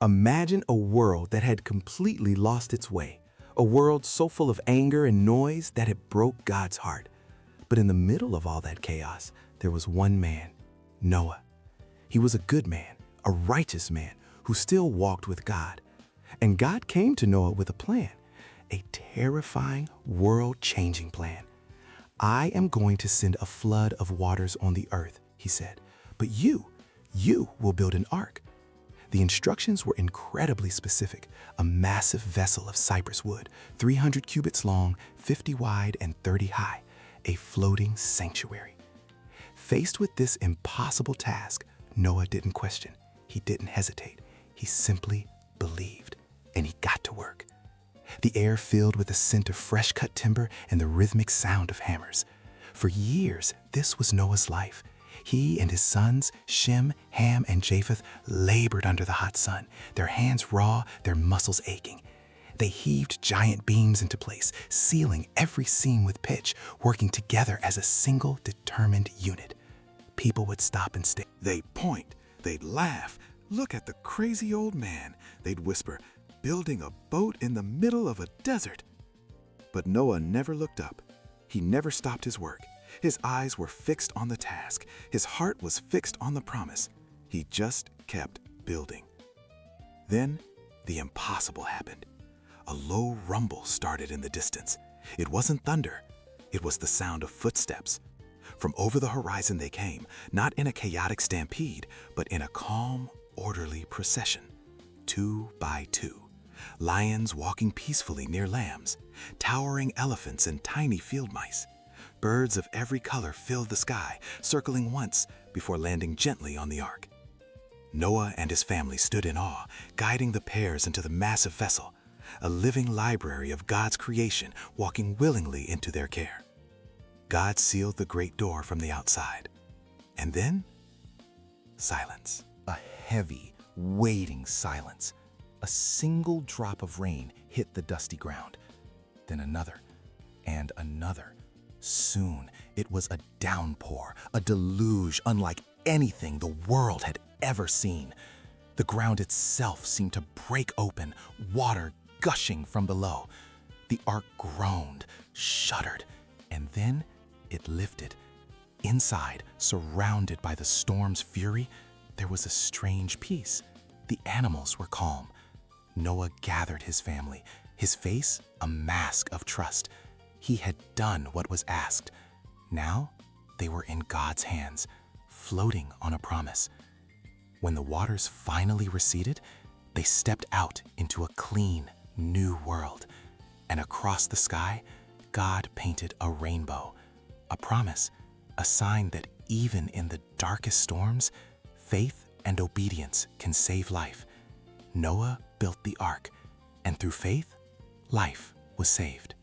Imagine a world that had completely lost its way, a world so full of anger and noise that it broke God's heart. But in the middle of all that chaos, there was one man, Noah. He was a good man, a righteous man who still walked with God. And God came to Noah with a plan, a terrifying, world-changing plan. I am going to send a flood of waters on the earth, he said, but you will build an ark. The instructions were incredibly specific, a massive vessel of cypress wood, 300 cubits long, 50 wide, and 30 high, a floating sanctuary. Faced with this impossible task, Noah didn't question, he didn't hesitate, he simply believed, and he got to work. The air filled with the scent of fresh-cut timber and the rhythmic sound of hammers. For years, this was Noah's life. He and his sons, Shem, Ham, and Japheth, labored under the hot sun, their hands raw, their muscles aching. They heaved giant beams into place, sealing every seam with pitch, working together as a single, determined unit. People would stop and stare. They'd point, they'd laugh. Look at the crazy old man, they'd whisper, building a boat in the middle of a desert. But Noah never looked up. He never stopped his work. His eyes were fixed on the task. His heart was fixed on the promise. He just kept building. Then, the impossible happened. A low rumble started in the distance. It wasn't thunder. It was the sound of footsteps. From over the horizon they came, not in a chaotic stampede, but in a calm, orderly procession. 2 by 2. Lions walking peacefully near lambs, towering elephants and tiny field mice. Birds of every color filled the sky, circling once before landing gently on the ark. Noah and his family stood in awe, guiding the pairs into the massive vessel, a living library of God's creation walking willingly into their care. God sealed the great door from the outside. And then, silence. A heavy, waiting silence. A single drop of rain hit the dusty ground. Then another, and another. Soon, it was a downpour, a deluge unlike anything the world had ever seen. The ground itself seemed to break open, water gushing from below. The ark groaned, shuddered, and then it lifted. Inside, surrounded by the storm's fury, there was a strange peace. The animals were calm. Noah gathered his family, his face a mask of trust. He had done what was asked. Now, they were in God's hands, floating on a promise. When the waters finally receded, they stepped out into a clean, new world. And across the sky, God painted a rainbow, a promise, a sign that even in the darkest storms, faith and obedience can save life. Noah built the ark, and through faith, life was saved.